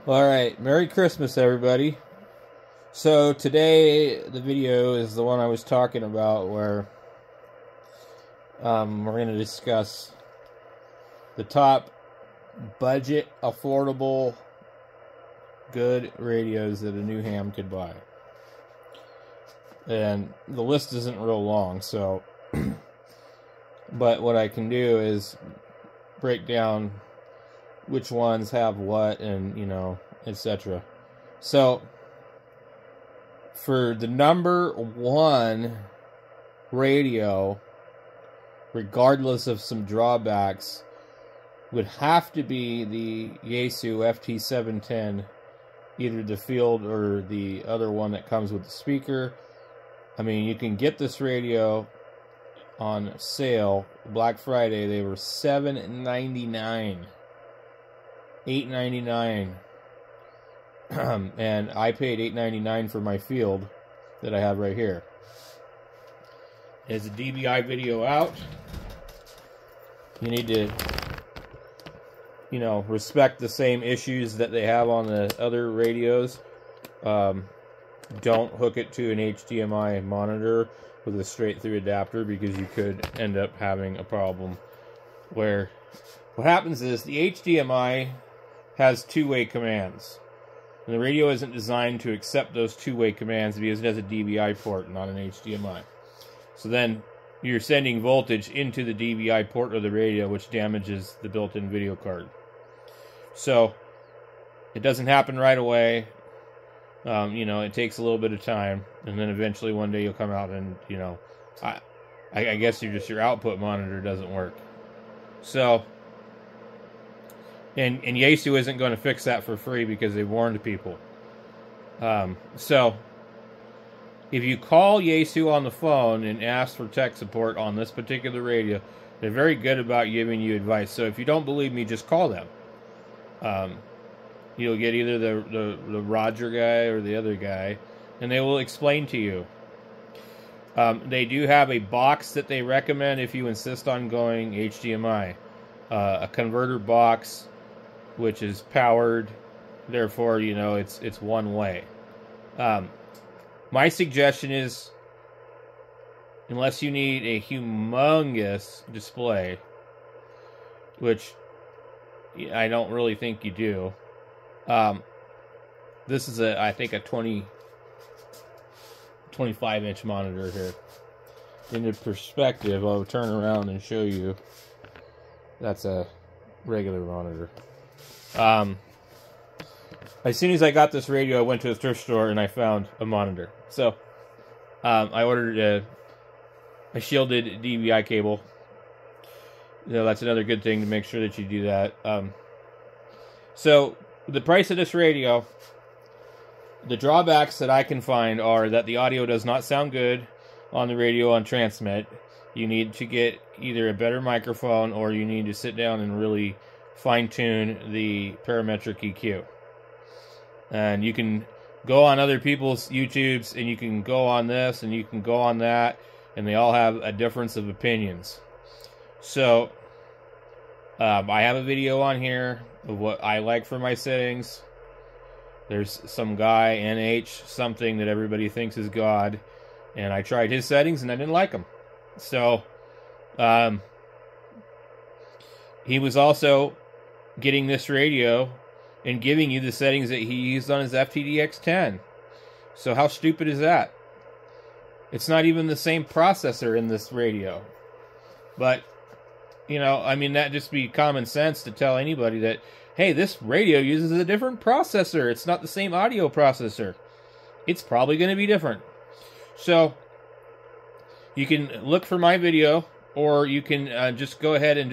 Alright, Merry Christmas everybody. So today the video is the one I was talking about where we're going to discuss the top budget, affordable, good radios that a new ham could buy. And the list isn't real long, so but what I can do is break down which ones have what and, you know, etc. So, for the number one radio, regardless of some drawbacks, would have to be the Yaesu FT710, either the field or the other one that comes with the speaker. I mean, you can get this radio on sale. Black Friday, they were $7.99. $8.99. And I paid $8.99 for my field that I have right here. There's a DBI video out. You need to, you know, respect the same issues that they have on the other radios. Don't hook it to an HDMI monitor with a straight through adapter, because you could end up having a problem where what happens is the HDMI has two-way commands. And the radio isn't designed to accept those two-way commands because it has a DVI port, not an HDMI. So then you're sending voltage into the DVI port of the radio, which damages the built-in video card. So it doesn't happen right away. You know, it takes a little bit of time, and then eventually one day you'll come out and, you know, I guess your output monitor doesn't work. So, and Yaesu isn't going to fix that for free because they've warned people. So, if you call Yaesu on the phone and ask for tech support on this particular radio, they're very good about giving you advice. So if you don't believe me, just call them. You'll get either the Roger guy or the other guy, and they will explain to you. They do have a box that they recommend if you insist on going HDMI. A converter box, which is powered, therefore, you know, it's one way. My suggestion is, unless you need a humongous display, which I don't really think you do, this is I think a 25-inch monitor here. Into perspective, I'll turn around and show you. That's a regular monitor. As soon as I got this radio, I went to a thrift store and I found a monitor. So, I ordered a shielded DVI cable. You know, that's another good thing to make sure that you do that. So, the price of this radio, the drawbacks that I can find are that the audio does not sound good on the radio on transmit. You need to get either a better microphone, or you need to sit down and really fine-tune the parametric EQ. And you can go on other people's YouTubes, and you can go on this, and you can go on that, and they all have a difference of opinions. So, I have a video on here of what I like for my settings. There's some guy, NH something, that everybody thinks is God, and I tried his settings, and I didn't like them. So, he was also getting this radio and giving you the settings that he used on his FTDX10. So how stupid is that? It's not even the same processor in this radio. But, you know, I mean, that just be common sense to tell anybody that, hey, this radio uses a different processor. It's not the same audio processor. It's probably going to be different. So, you can look for my video, or you can just go ahead and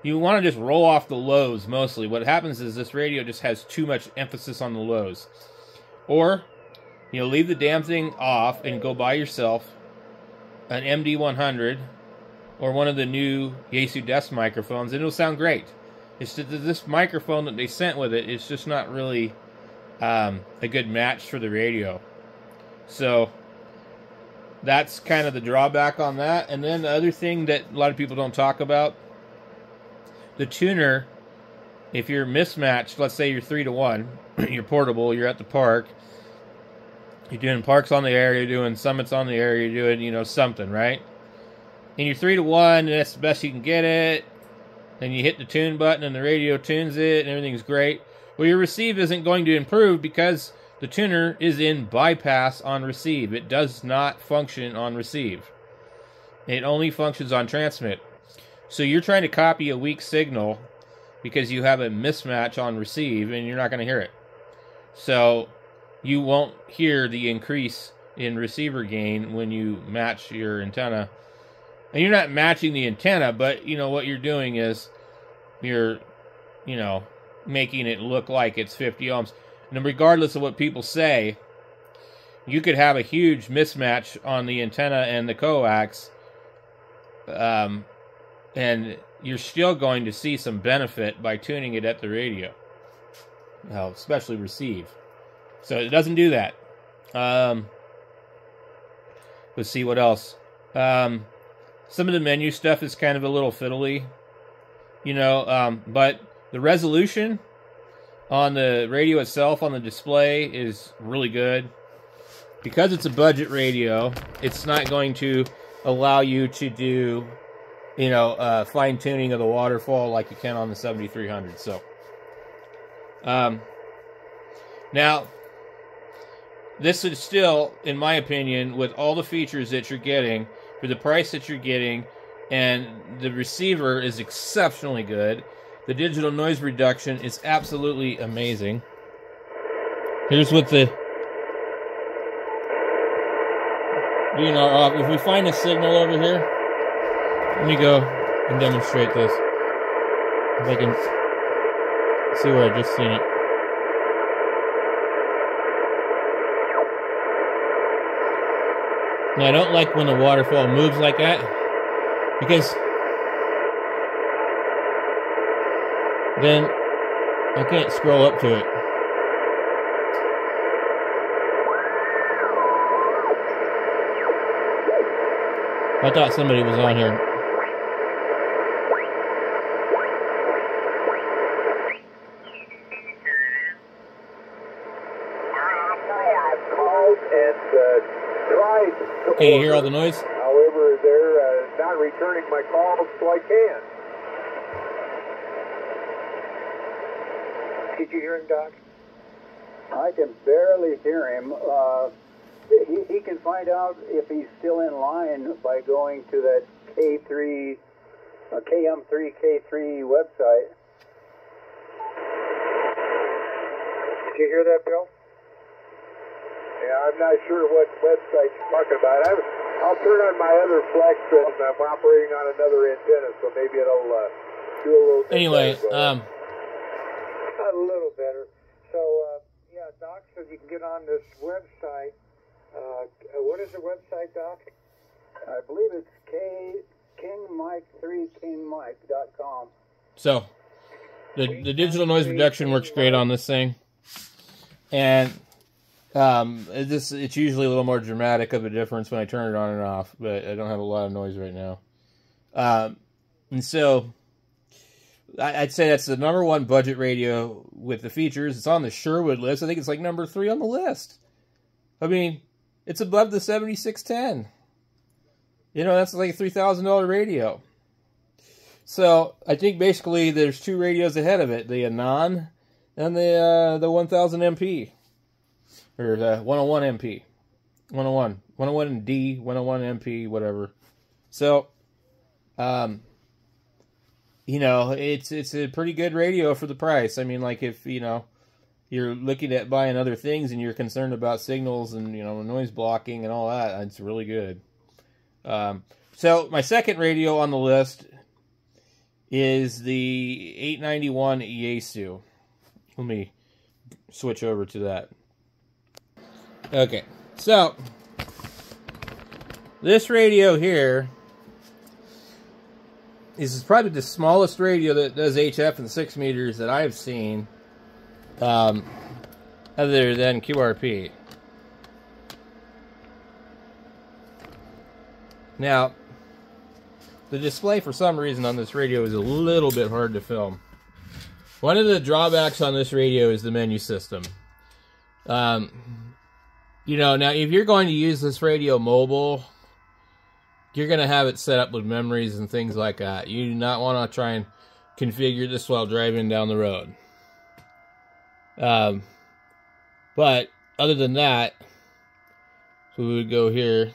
you want to just roll off the lows mostly. What happens is this radio just has too much emphasis on the lows. Or, you know, leave the damn thing off and go buy yourself an MD100 or one of the new Yaesu desk microphones, and it'll sound great. It's just that this microphone that they sent with it is just not really a good match for the radio. So, that's kind of the drawback on that. And then the other thing that a lot of people don't talk about, the tuner if you're mismatched, let's say you're 3-1, you're portable, you're at the park, you're doing parks on the air, you're doing summits on the air, you're doing, you know, something, right? And you're 3-1, and that's the best you can get it. Then you hit the tune button, and the radio tunes it, and everything's great. Well, your receive isn't going to improve because the tuner is in bypass on receive. It does not function on receive. It only functions on transmit. So you're trying to copy a weak signal because you have a mismatch on receive, and you're not going to hear it. So you won't hear the increase in receiver gain when you match your antenna. And you're not matching the antenna, but, you know, what you're doing is you're, you know, making it look like it's 50 ohms. And regardless of what people say, you could have a huge mismatch on the antenna and the coax, and you're still going to see some benefit by tuning it at the radio, especially receive. So it doesn't do that. Let's see what else. Some of the menu stuff is kind of a little fiddly, you know, but the resolution on the radio itself, on the display, is really good. Because it's a budget radio, it's not going to allow you to do, you know, fine-tuning of the waterfall like you can on the 7300. So, now, this is still, in my opinion, with all the features that you're getting, for the price that you're getting, and the receiver is exceptionally good. The digital noise reduction is absolutely amazing. Here's what the... You know, if we find a signal over here, let me go and demonstrate this. If I can see where I just seen it. Now, I don't like when the waterfall moves like that, because then I can't scroll up to it. I thought somebody was on here. Can you hear all the noise? However, they're not returning my calls, so I can. Did you hear him, Doc? I can barely hear him. He can find out if he's still in line by going to that KM3 K3 website. Did you hear that, Bill? Yeah, I'm not sure what website you're talking about. I'll turn on my other flex, and I'm operating on another antenna, so maybe it'll do a little bit anyway, better. A little better. So, yeah, Doc says you can get on this website. What is the website, Doc? I believe it's KingMike3KingMike.com. So, the digital noise reduction works great on this thing. And it's usually a little more dramatic of a difference when I turn it on and off, but I don't have a lot of noise right now. And so I'd say that's the #1 budget radio with the features. It's on the Sherwood list. I think it's like #3 on the list. I mean, it's above the 7610. You know, that's like a $3,000 radio. So I think basically there's two radios ahead of it, the Anon and the 1000 MP. Or the 101 MP. 101 D, 101 MP, whatever. So, you know, it's a pretty good radio for the price. I mean, like, if, you know, you're looking at buying other things and you're concerned about signals and, you know, noise blocking and all that, it's really good. So, my second radio on the list is the 891 Yaesu. Let me switch over to that. Okay, so this radio here is probably the smallest radio that does HF and 6 meters that I've seen, other than QRP. Now, the display for some reason on this radio is a little bit hard to film. One of the drawbacks on this radio is the menu system. You know, now if you're going to use this radio mobile, you're going to have it set up with memories and things like that. You do not want to try and configure this while driving down the road. But other than that, so we would go here.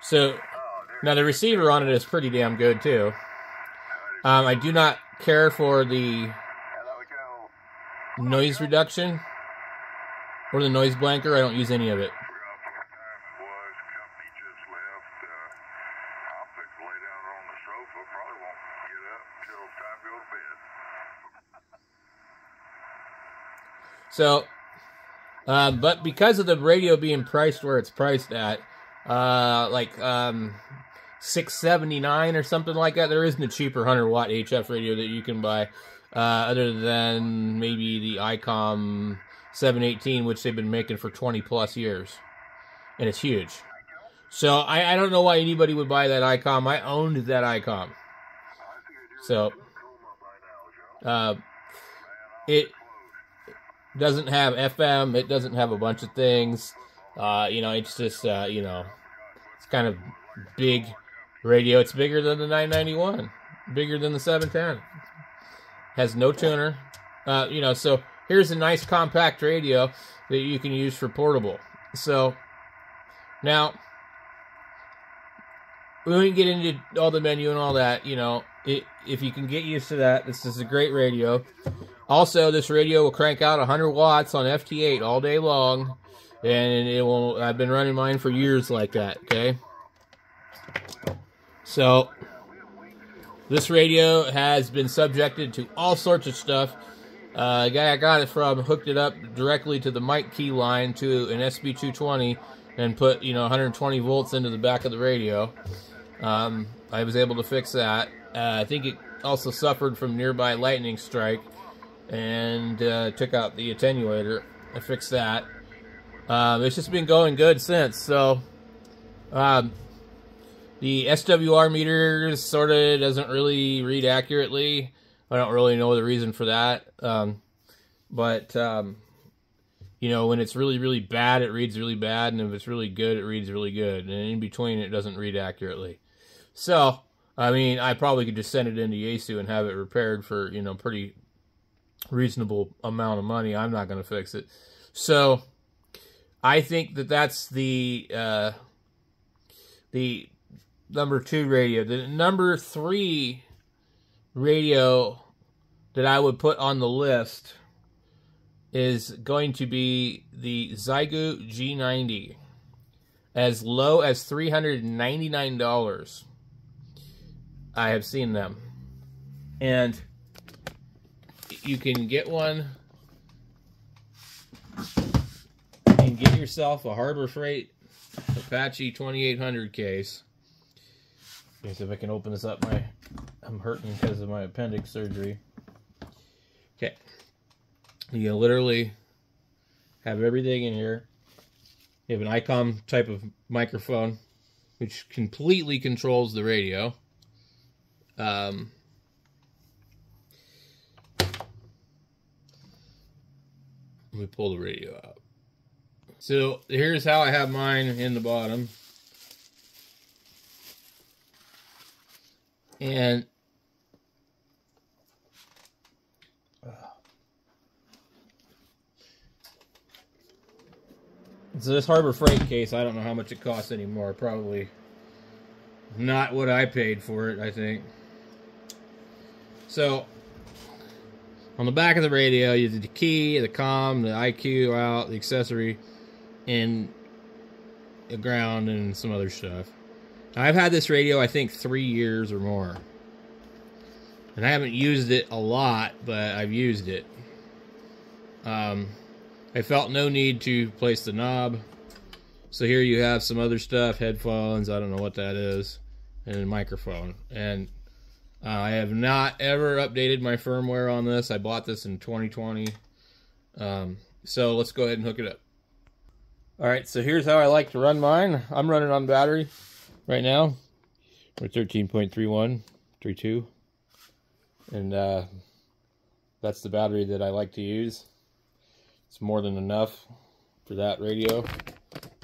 So now the receiver on it is pretty damn good too. I do not care for the noise reduction or the noise blanker. I don't use any of it. So, but because of the radio being priced where it's priced at, like $679 or something like that, there isn't a cheaper 100-watt HF radio that you can buy, other than maybe the ICOM 718, which they've been making for 20+ years, and it's huge. So I don't know why anybody would buy that ICOM. I owned that ICOM. So, it doesn't have FM, it doesn't have a bunch of things, you know, it's just, you know, it's kind of big radio. It's bigger than the 991, bigger than the 710, has no tuner, you know, so here's a nice compact radio that you can use for portable. So, now, we won't get into all the menu and all that, you know, if you can get used to that, this is a great radio. Also, this radio will crank out 100 watts on FT8 all day long, and it will. I've been running mine for years like that, okay? So, this radio has been subjected to all sorts of stuff. The guy I got it from hooked it up directly to the mic key line to an SB220 and put, you know, 120 volts into the back of the radio. I was able to fix that. I think it also suffered from nearby lightning strike, and took out the attenuator. I fixed that. It's just been going good since. So the SWR meter sort of doesn't really read accurately. I don't really know the reason for that. But you know, when it's really, really bad, it reads really bad, and if it's really good, it reads really good. And in between, it doesn't read accurately. So, I mean, I probably could just send it into Yaesu and have it repaired for, you know, pretty reasonable amount of money. I'm not going to fix it. So, I think that that's the number 2 radio. The number 3 radio that I would put on the list is going to be the Xiegu G90. As low as $399. I have seen them. And you can get one. You can get yourself a Harbor Freight Apache 2800 case. Let's see if I can open this up. I'm hurting because of my appendix surgery. Okay. You can literally have everything in here. You have an ICOM type of microphone, which completely controls the radio. Let me pull the radio out. So here's how I have mine in the bottom. And so this Harbor Freight case, I don't know how much it costs anymore. Probably not what I paid for it, I think. So, on the back of the radio, you have the key, the COM, the IQ out, the accessory, and the ground, and some other stuff. Now, I've had this radio, I think, 3 years or more. And I haven't used it a lot, but I've used it. I felt no need to place the knob. So here you have some other stuff, headphones, I don't know what that is, and a microphone. And I have not ever updated my firmware on this. I bought this in 2020. So let's go ahead and hook it up. All right, so here's how I like to run mine. I'm running on battery right now. We're 13.3132, and that's the battery that I like to use. It's more than enough for that radio.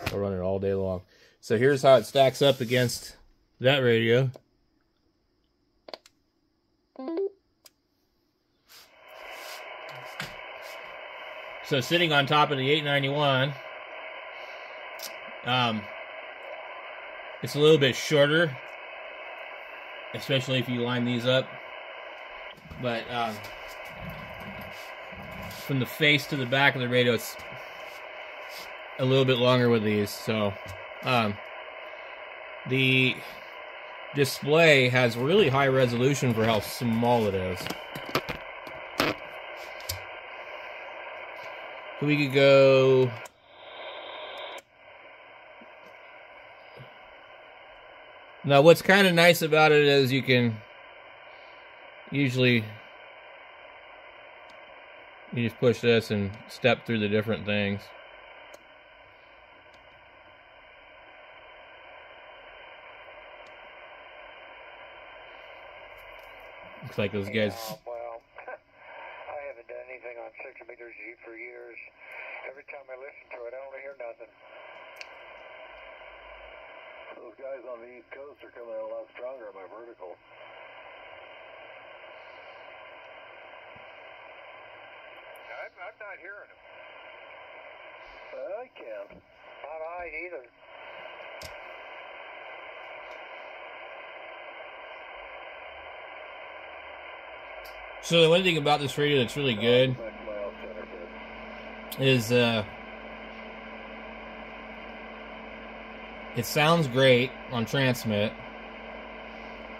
I'll run it all day long. So here's how it stacks up against that radio. So sitting on top of the 891, it's a little bit shorter, especially if you line these up. But from the face to the back of the radio, it's a little bit longer with these. So the display has really high resolution for how small it is. We could go... Now, what's kind of nice about it is you can usually... You just push this and step through the different things. Looks like those guys... Well, I haven't done anything on 6 meters for years. Every time I listen to it, I only hear nothing. Those guys on the East Coast are coming in a lot stronger on my vertical. I'm not hearing them. I can't. Not I either. So the one thing about this radio that's really good is it sounds great on transmit.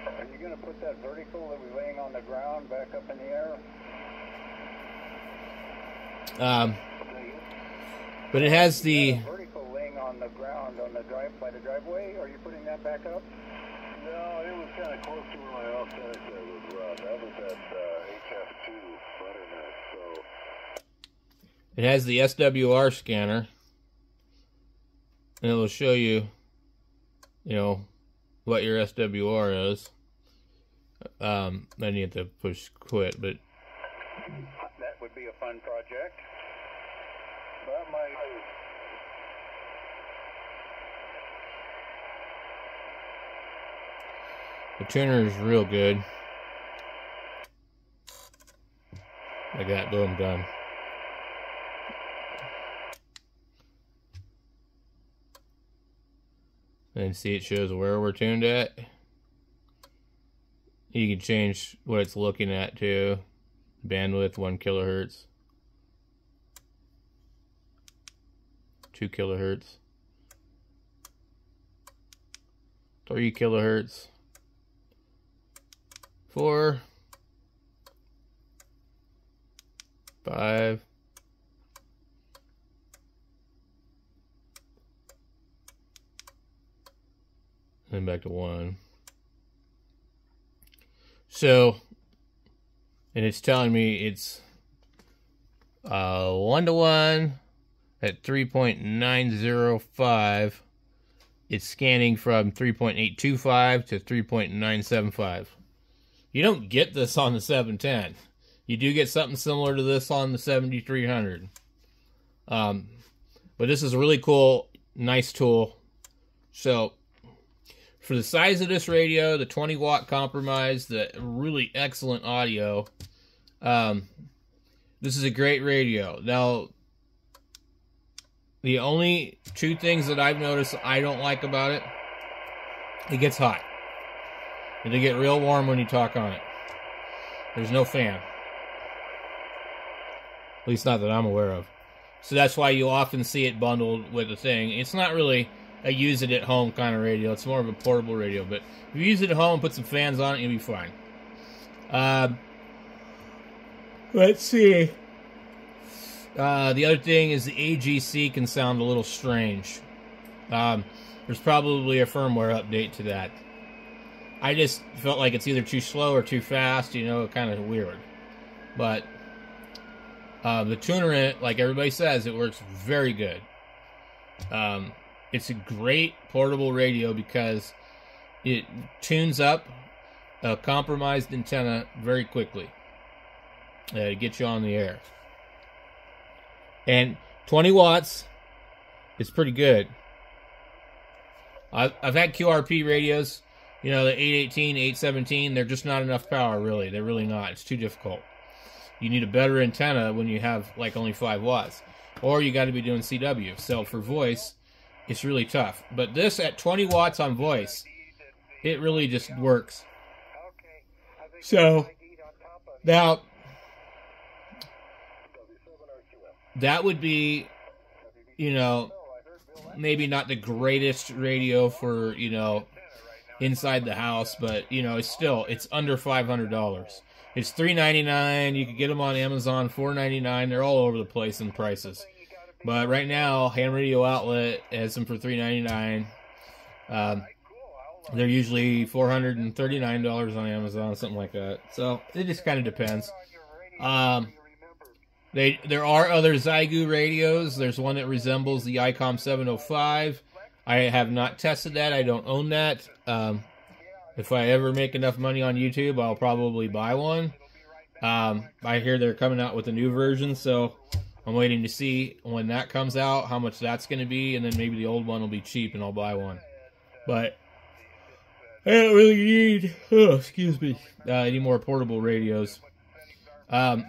Are you going to put that vertical that we're laying on the ground back up in the air? But it has the vertical laying on the ground on the by the driveway. Are you putting that back up? No, it was kind of close to where my authentic was run. That was at HF2 Butternut, so... It has the SWR scanner, and it will show you, you know, what your SWR is. Then you have to push quit, but... That would be a fun project. That might... The tuner is real good. Like that, boom, done. And see, it shows where we're tuned at. You can change what it's looking at too. Bandwidth 1 kilohertz, 2 kilohertz, 3 kilohertz, 4, 5, and back to 1. So, and it's telling me it's 1-to-1 at 3.905. It's scanning from 3.825 to 3.975. You don't get this on the 710. You do get something similar to this on the 7300. But this is a really cool, nice tool. So, for the size of this radio, the 20 watt compromise, the really excellent audio, this is a great radio. Now, the only two things that I've noticed I don't like about it, it gets hot. It'll get real warm when you talk on it. There's no fan. At least not that I'm aware of. So that's why you often see it bundled with a thing. It's not really a use it at home kind of radio. It's more of a portable radio. But if you use it at home and put some fans on it, you'll be fine. Let's see. The other thing is the AGC can sound a little strange. There's probably a firmware update to that. I just felt like it's either too slow or too fast, you know, kind of weird. But The tuner in it, like everybody says, it works very good. It's a great portable radio because it tunes up a compromised antenna very quickly to get you on the air. And 20 watts is pretty good. I've had QRP radios, you know, the 818, 817, they're just not enough power, really. They're really not. It's too difficult. You need a better antenna when you have, like, only 5 watts. Or you got to be doing CW. So for voice, it's really tough. But this at 20 watts on voice, it really just works. So, now, that would be, you know, maybe not the greatest radio for, you know, inside the house, but, you know, it's under $500. It's $399. You can get them on Amazon, $499. They're all over the place in prices. But right now, Ham Radio Outlet has them for $399. They're usually $439 on Amazon, something like that. So it just kind of depends. There are other Xiegu radios. There's one that resembles the ICOM 705. I have not tested that. I don't own that. If I ever make enough money on YouTube, I'll probably buy one. I hear they're coming out with a new version, so I'm waiting to see when that comes out, how much that's going to be, and then maybe the old one will be cheap and I'll buy one. But I don't really need, any more portable radios.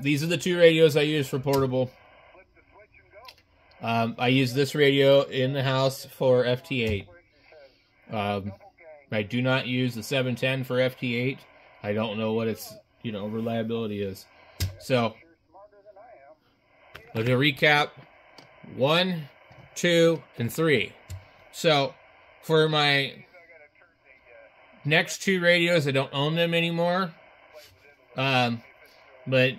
These are the 2 radios I use for portable. I use this radio in the house for FT8. I do not use the 710 for FT8. I don't know what its, reliability is. So, to recap, 1, 2, and 3. So, for my next 2 radios, I don't own them anymore. But,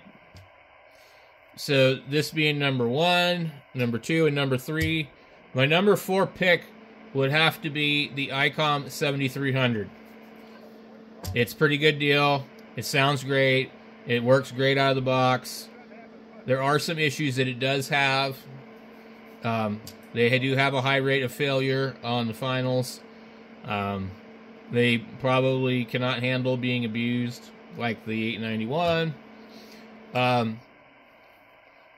so this being number 1, number 2, and number 3. My number 4 pick would have to be the ICOM 7300. It's a pretty good deal. It sounds great. It works great out of the box. There are some issues that it does have. They do have a high rate of failure on the finals. They probably cannot handle being abused like the 891.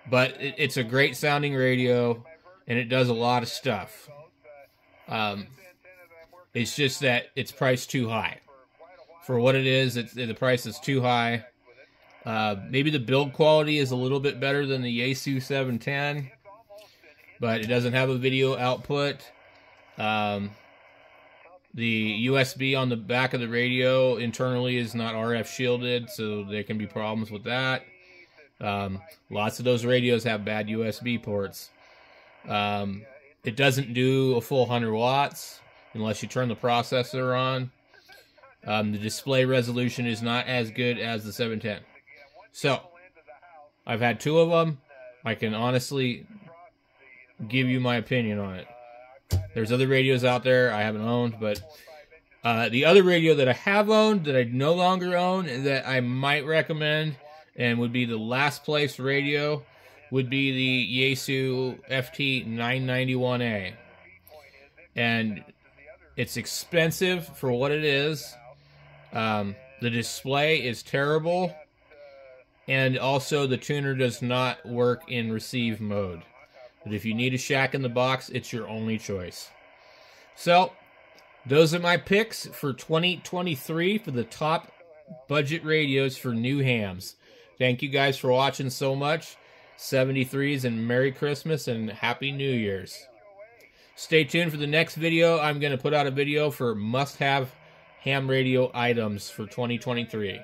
But it's a great sounding radio, and it does a lot of stuff. It's just that it's priced too high. For what it is, the price is too high. Maybe the build quality is a little bit better than the Yaesu 710, but it doesn't have a video output. The USB on the back of the radio internally is not RF shielded, so there can be problems with that. Lots of those radios have bad USB ports. It doesn't do a full 100 watts unless you turn the processor on. The display resolution is not as good as the 710. So, I've had 2 of them. I can honestly give you my opinion on it. There's other radios out there I haven't owned, but the other radio that I have owned, that I no longer own, and that I might recommend, and would be the last place radio, would be the Yaesu FT991A. And it's expensive for what it is. The display is terrible. And also the tuner does not work in receive mode. But if you need a shack in the box, it's your only choice. So, those are my picks for 2023 for the top budget radios for new hams. Thank you guys for watching so much. 73s and Merry Christmas and Happy New Year's. Stay tuned for the next video. I'm going to put out a video for must-have ham radio items for 2023.